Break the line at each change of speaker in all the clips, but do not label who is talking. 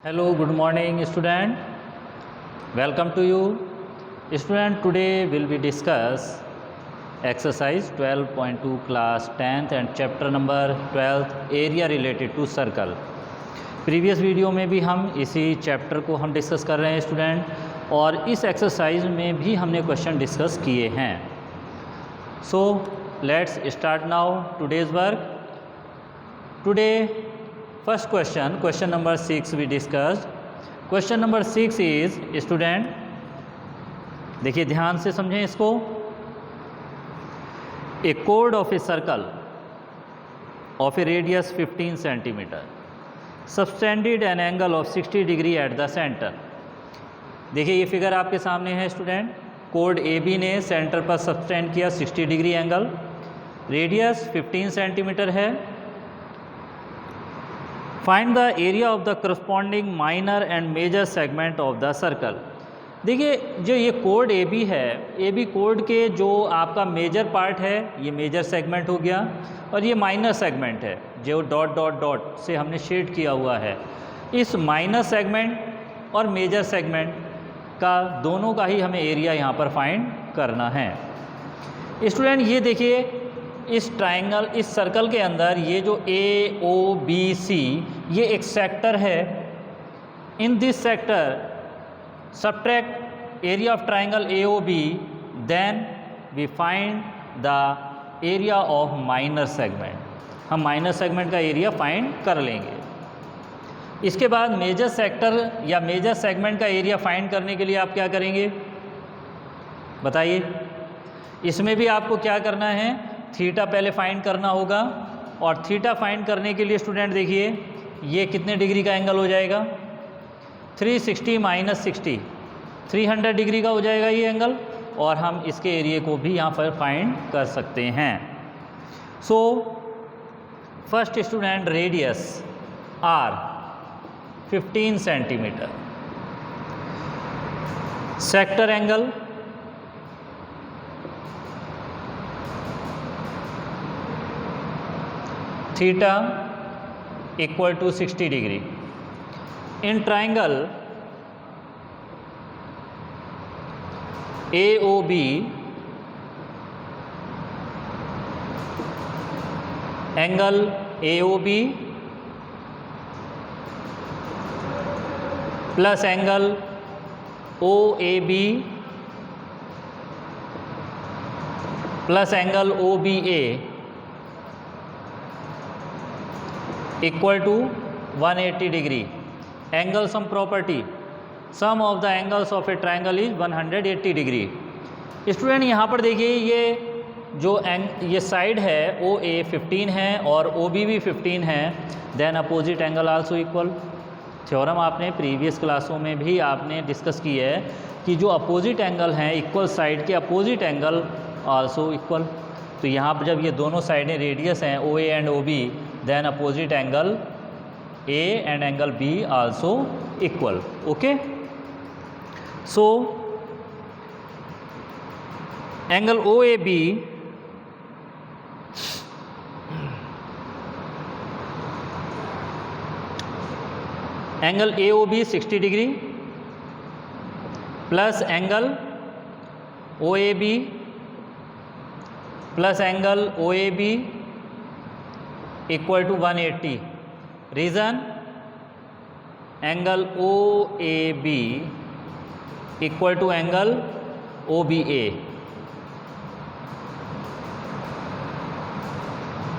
Hello, good morning student. Welcome to you. Student, today will be discuss exercise 12.2 class 10th and chapter number 12th area related to circle. Previous video में भी हम इसी chapter को हम discuss कर रहे हैं स्टूडेंट, और इस एक्सरसाइज में भी हमने क्वेश्चन डिस्कस किए हैं. So let's start now today's work. Today first question number 6 we discussed. Question number 6 is student, देखिए ध्यान से समझें इसको. ए कोड of a circle of a radius 15 centimetre subtended an angle of 60 degree at the centre. देखिए ये figure आपके सामने है स्टूडेंट. कोड ए बी ने सेंटर पर सबटेंड किया 60 डिग्री एंगल, रेडियस 15 सेंटीमीटर है. Find the area of the corresponding minor and major segment of the circle. देखिए जो ये कोड ए बी है, ए बी कोड के जो आपका मेजर पार्ट है ये मेजर सेगमेंट हो गया, और ये माइनर सेगमेंट है जो डॉट डॉट डॉट से हमने शेड किया हुआ है. इस माइनर सेगमेंट और मेजर सेगमेंट का दोनों का ही हमें एरिया यहाँ पर फाइंड करना है. स्टूडेंट ये देखिए इस ट्रायंगल, इस सर्कल के अंदर ये जो ए ओ बी सी ये एक सेक्टर है. In this sector subtract area of triangle AOB, then we find the area of minor segment. हम माइनर सेगमेंट का एरिया फाइंड कर लेंगे. इसके बाद मेजर सेक्टर या मेजर सेगमेंट का एरिया फाइंड करने के लिए आप क्या करेंगे बताइए. इसमें भी आपको क्या करना है, थीटा पहले फाइंड करना होगा, और थीटा फाइंड करने के लिए स्टूडेंट देखिए ये कितने डिग्री का एंगल हो जाएगा, 360 माइनस 60 300 डिग्री का हो जाएगा ये एंगल, और हम इसके एरिया को भी यहाँ पर फाइंड कर सकते हैं. So first student, radius R 15 centimetre, sector angle theta equal to 60 degree. In triangle AOB, angle AOB plus angle OAB plus angle OBA equal to 180 degree. Angle sum property, sum of the angles of a triangle is 180 degree. Student यहाँ पर देखिए ये side है ओ ए 15 है और O B भी 15 है, then opposite angle also equal. Theorem आपने प्रीवियस क्लासों में भी आपने डिस्कस की है कि जो अपोजिट एंगल हैं इक्वल साइड के अपोजिट एंगल आल्सो इक्वल. तो यहाँ पर जब ये दोनों साइडें रेडियस हैं O A and O B, then opposite angle A and angle B also equal. Okay, so angle OAB angle AOB 60 degree plus angle OAB plus angle OAB equal to 180. Reason angle O A B equal to angle O B A.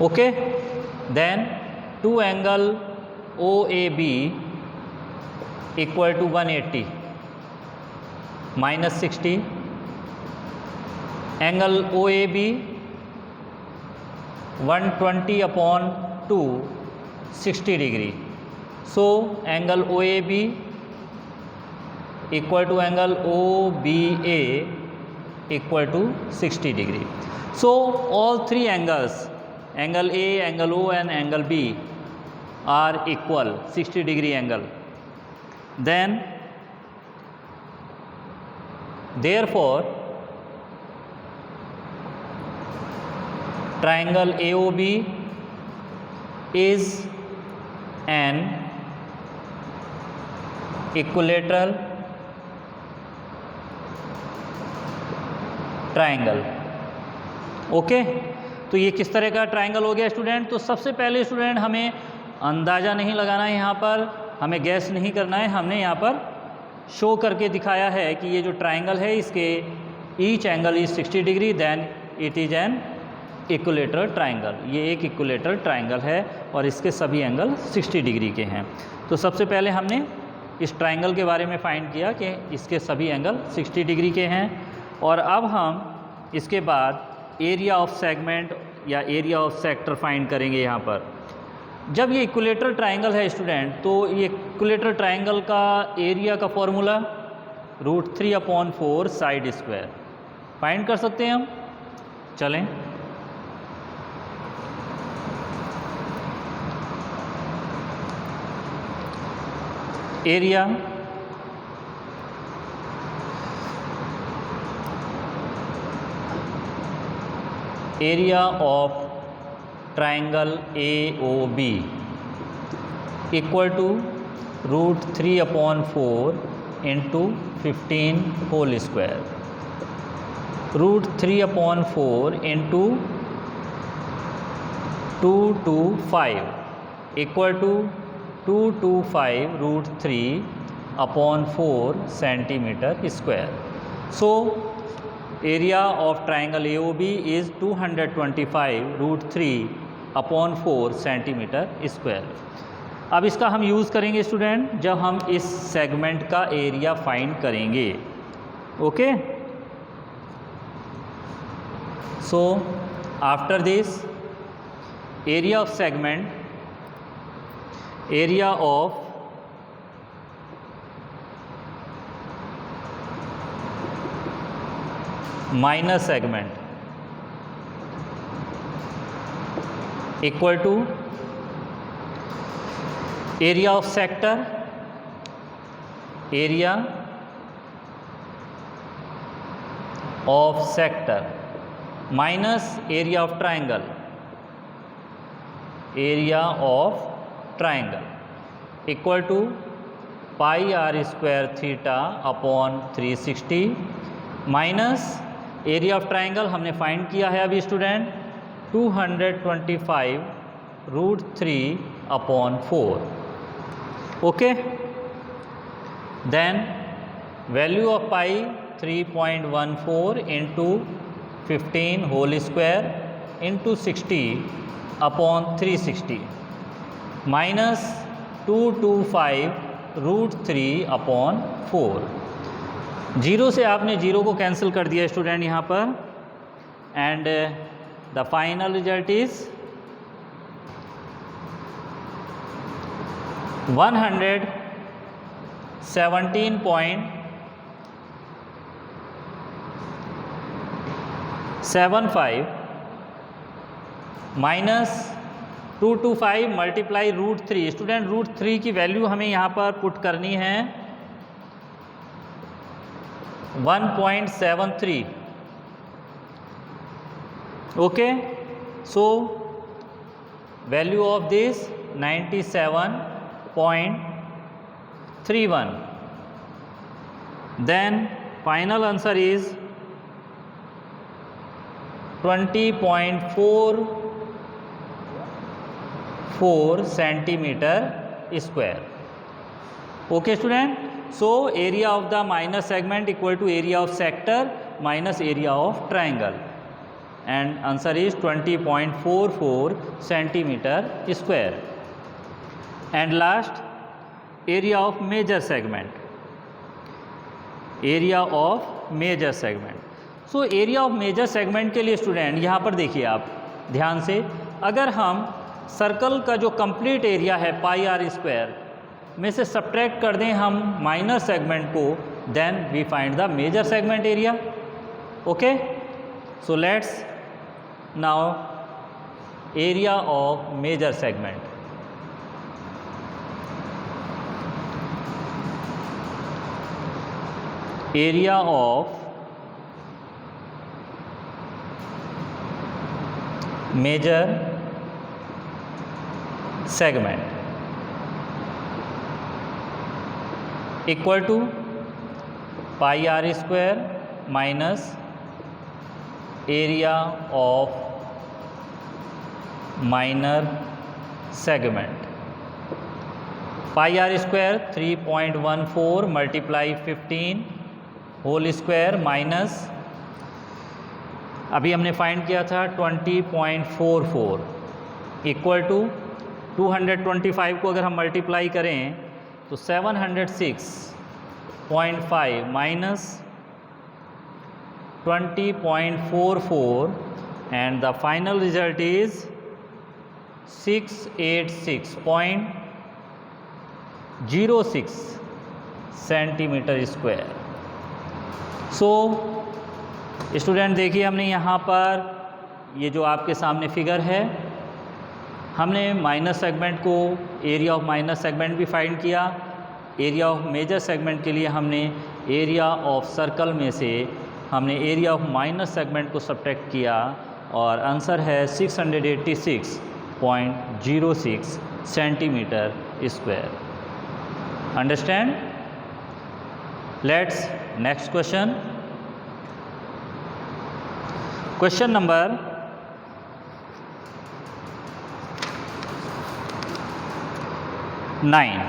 Okay, then two angle O A B equal to 180 minus 60. Angle O A B 120 upon 2 60 degree. So angle O A B equal to angle O B A equal to 60 degree. So all three angles, angle A, angle O and angle B are equal 60 degree angle. Then therefore triangle AOB is an equilateral triangle. Okay, तो ये किस तरह का triangle हो गया student? तो सबसे पहले स्टूडेंट हमें अंदाज़ा नहीं लगाना है, यहाँ पर हमें गैस नहीं करना है, हमने यहाँ पर शो करके दिखाया है कि ये जो ट्रायंगल है इसके each angle is 60 degree, then it is an equilateral triangle. ये एक इक्विलेटरल ट्रायंगल है और इसके सभी एंगल 60 डिग्री के हैं। तो सबसे पहले हमने इस ट्रायंगल के बारे में फाइंड किया कि इसके सभी एंगल 60 डिग्री के हैं। और अब हम इसके बाद एरिया ऑफ सेगमेंट या एरिया ऑफ सेक्टर फाइंड करेंगे। यहाँ पर जब ये इक्विलेटरल ट्रायंगल है स्टूडेंट, तो ये इक्विलेटरल ट्रायंगल का एरिया का फॉर्मूला √3/4 साइड स्क्वायर फाइंड कर सकते हैं हम। चलें, area of triangle AOB equal to √3/4 into 15 whole square. √3/4 into 225 equal to 225 √3/4 centimetre square. So area of triangle AOB is 225 √3/4 centimetre square. अब इसका हम यूज़ करेंगे स्टूडेंट जब हम इस सेगमेंट का एरिया फाइंड करेंगे। Okay, so after this area of segment, area of minor segment equal to area of sector, area of sector minus area of triangle, area of triangle equal to πr²θ/360 minus area of triangle हमने find किया है अभी student 225 √3/4। Okay, then value of pi 3.14 into 15 whole square into 60/360 minus 225 √3/4। Zero से आपने zero को cancel कर दिया student यहाँ पर, and the final result is 117.75 minus 225 multiply √3। Student √3 की वैल्यू हमें यहाँ पर पुट करनी है 1.73। Okay, so value of this 97.31। Then final answer is 20.44 centimetre square. Okay student, so area of the minor segment equal to area of sector minus area of triangle, and answer is 20.44 centimetre square. And last area of major segment, area of major segment. So area of major segment के लिए student यहाँ पर देखिए आप ध्यान से, अगर हम सर्कल का जो कंप्लीट एरिया है πr² में से सब्ट्रैक्ट कर दें हम माइनर सेगमेंट को, then we find the major segment area. Okay, so let's now area of major segment. Area of major segment equal to pi R square minus area of minor segment. Pi R square 3.14 multiply 15 whole square minus अभी हमने find किया था 20.44 equal to 225 को अगर हम multiply करें तो 706.5 minus 20.44 and the final result is 686.06 centimetre square. So student देखिए, हमने यहाँ पर ये जो आपके सामने फिगर है, हमने माइनर सेगमेंट को एरिया ऑफ माइनर सेगमेंट भी फाइंड किया। एरिया ऑफ मेजर सेगमेंट के लिए हमने एरिया ऑफ सर्कल में से हमने एरिया ऑफ माइनर सेगमेंट को सब्ट्रैक्ट किया और आंसर है 686.06 centimetre square. Understand? Let's next question. Question number 9,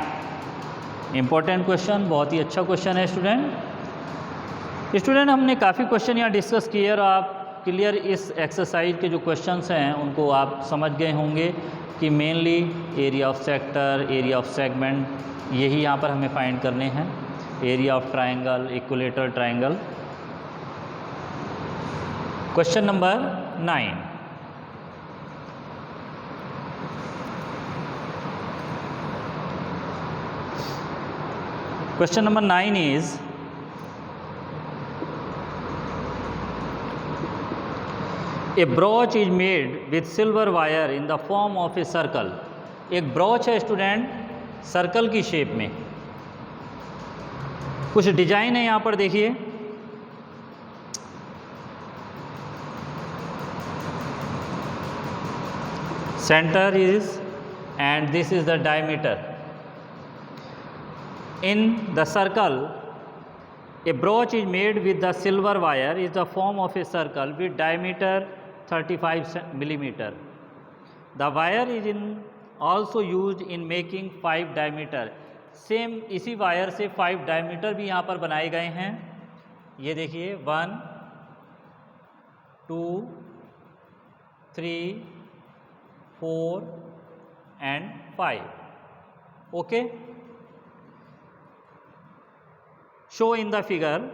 important question, बहुत ही अच्छा क्वेश्चन है स्टूडेंट। हमने काफ़ी क्वेश्चन यहाँ डिस्कस किए और आप क्लियर इस एक्सरसाइज के जो क्वेश्चंस हैं उनको आप समझ गए होंगे कि mainly area of sector, area of segment, यही यहाँ पर हमें फाइंड करने हैं। Area of triangle, equilateral triangle. Question number 9, question number 9 is a brooch is made with silver wire in the form of a circle। एक brooch है student circle की shape में। कुछ डिजाइन है यहाँ पर देखिए, centre is and this is the diameter. In the circle, a brooch is made with the silver wire is the form of a circle with diameter 35 millimeter. The wire is also used in making 5 diameter. Same इसी wire से 5 diameter भी यहाँ पर बनाए गए हैं। ये देखिए 1, 2, 3, 4 and 5. Okay. Show in the figure,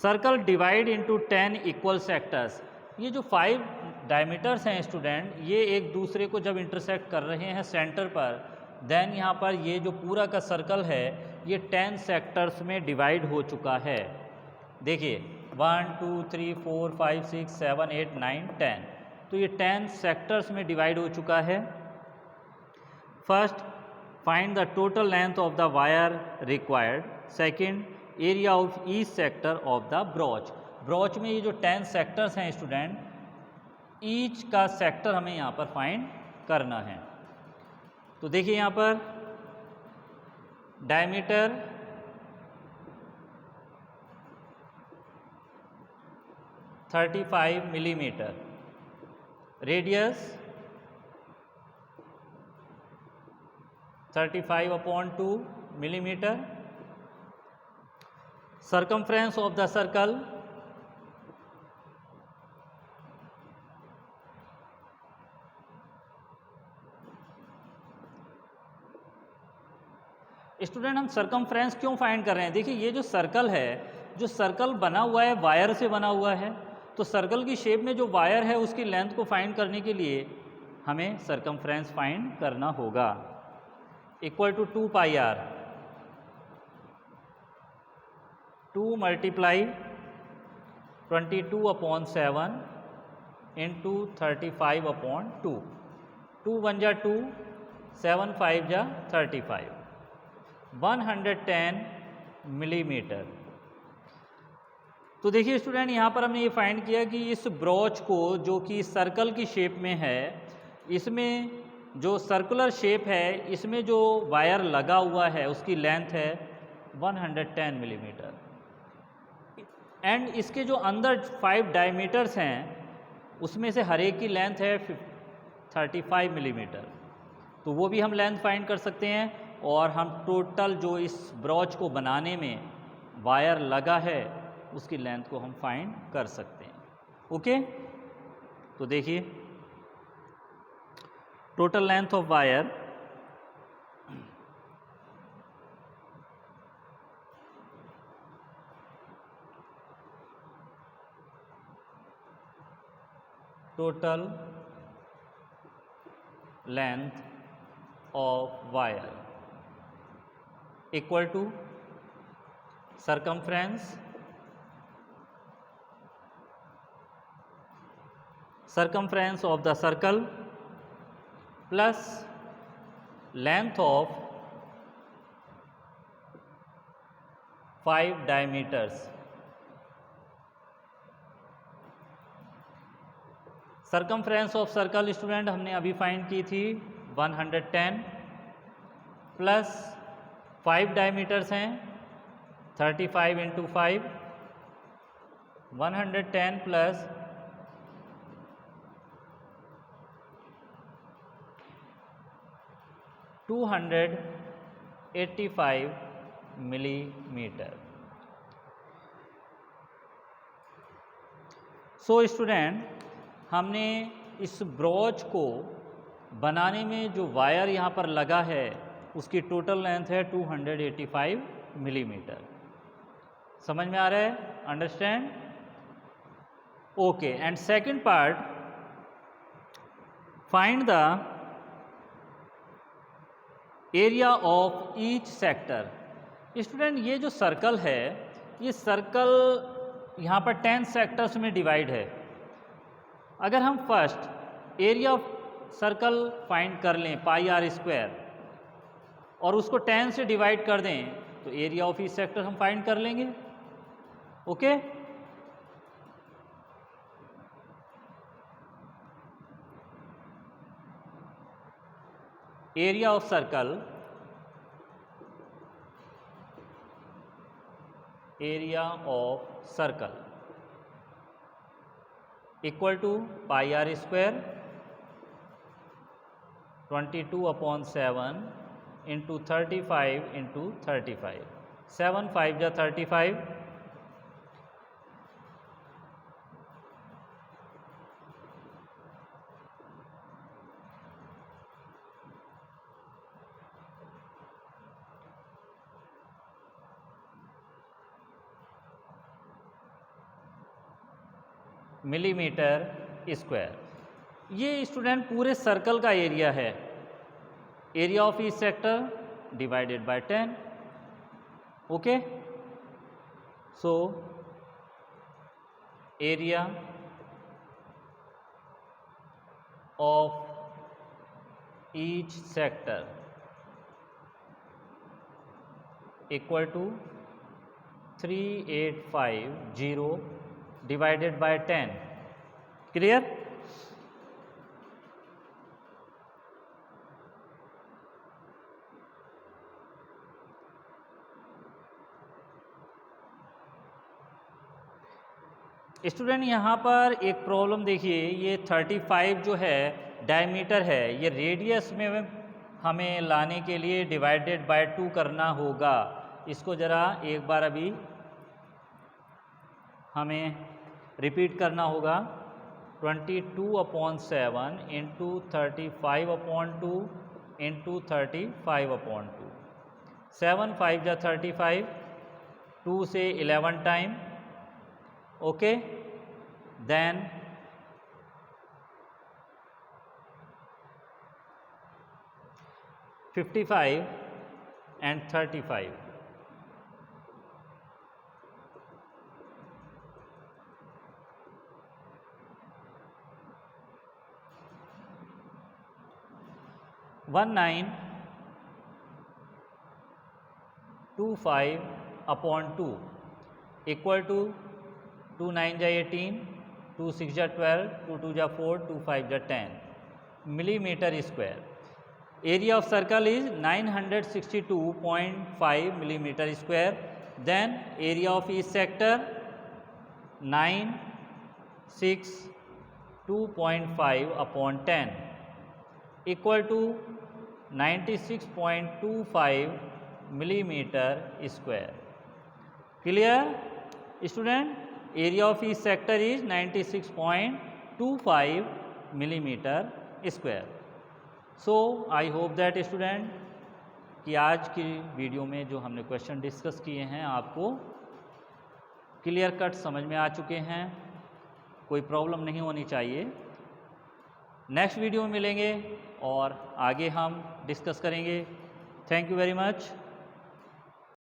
circle divide into 10 equal sectors. ये जो 5 डायमीटर्स हैं स्टूडेंट, ये एक दूसरे को जब इंटरसेक्ट कर रहे हैं सेंटर पर, देन यहाँ पर ये जो पूरा का सर्कल है ये 10 सेक्टर्स में डिवाइड हो चुका है। देखिए 1, 2, 3, 4, 5, 6, 7, 8, 9, 10, तो ये 10 सेक्टर्स में डिवाइड हो चुका है। First, find the total length of the wire required. Second, area of each sector of the brooch. Brooch में ये जो 10 सेक्टर्स हैं स्टूडेंट, ईच का सेक्टर हमें यहाँ पर फाइंड करना है। तो देखिए यहाँ पर diameter 35 millimetre, radius 35/2 millimetre, circumference of the circle student हम सरकमफ्रेंस क्यों फाइंड कर रहे हैं? देखिए ये जो सर्कल है, जो सर्कल बना हुआ है वायर से बना हुआ है, तो सर्कल की शेप में जो वायर है उसकी लेंथ को फाइंड करने के लिए हमें सरकमफ्रेंस फाइंड करना होगा। Equal to 2 pi R, 2 multiply 22/7 into 35/2, 2 1 जा 2, 7 5 जा 35, 110 मिलीमीटर। तो देखिए स्टूडेंट यहाँ पर हमने ये फाइंड किया कि इस ब्रॉच को जो कि सर्कल की शेप में है, इसमें जो सर्कुलर शेप है, इसमें जो वायर लगा हुआ है उसकी लेंथ है 110 मिलीमीटर। एंड इसके जो अंदर 5 डायमीटर्स हैं उसमें से हर एक की लेंथ है 35 मिलीमीटर, तो वो भी हम लेंथ फाइंड कर सकते हैं। और हम टोटल जो इस ब्रॉच को बनाने में वायर लगा है उसकी लेंथ को हम फाइंड कर सकते हैं। ओके, तो देखिए total length of wire total length of wire equal to circumference of the circle plus length of 5 diameters। Circumference of circle student हमने अभी फाइंड की थी 110 प्लस 5 डायमीटर्स हैं 35 into 5, 110 plus 285 millimetre. So student हमने इस brooch को बनाने में जो वायर यहाँ पर लगा है उसकी टोटल लेंथ है 285 मिलीमीटर। समझ में आ रहा है? Understand? Okay, and second part, find the area of each sector. Student ये जो सर्कल है, ये सर्कल यहाँ पर 10 सेक्टर्स में डिवाइड है। अगर हम first area of circle find कर लें πr², और उसको 10 से डिवाइड कर दें तो एरिया ऑफ ईच सेक्टर हम फाइंड कर लेंगे। Okay, area of circle equal to πr², 22/7 into 35 into 35, 7 5 जा 35, मिलीमीटर स्क्वायर। ये स्टूडेंट पूरे सर्कल का एरिया है। Area of each sector divided by 10। Okay, so area of each sector equal to 3850 divided by 10। Clear? Student यहाँ पर एक problem देखिए, ये 35 जो है डायमीटर है, ये रेडियस में हमें लाने के लिए डिवाइडेड बाय 2 करना होगा। इसको ज़रा एक बार अभी हमें रिपीट करना होगा। 22/7 इंटू 35/2 इंटू 35/2, 7 5 जा 35, 2 से 11 time. Okay, then 55 and 35, one 1925/2 इक्वल टू 2 9 जा 18, 2 6 जा 12, 2 2 जा 4, 2 5 जा 10 millimetre square. area of circle is 962.5 millimeter square. Then area of each sector 962.5 upon 10 equal to 96.25 millimeter square. Clear student? Area of each sector is 96.25 millimeter square. So I hope that student कि आज की video में जो हमने question discuss किए हैं आपको clear cut समझ में आ चुके हैं, कोई प्रॉब्लम नहीं होनी चाहिए। नेक्स्ट वीडियो में मिलेंगे और आगे हम डिस्कस करेंगे। Thank you very much.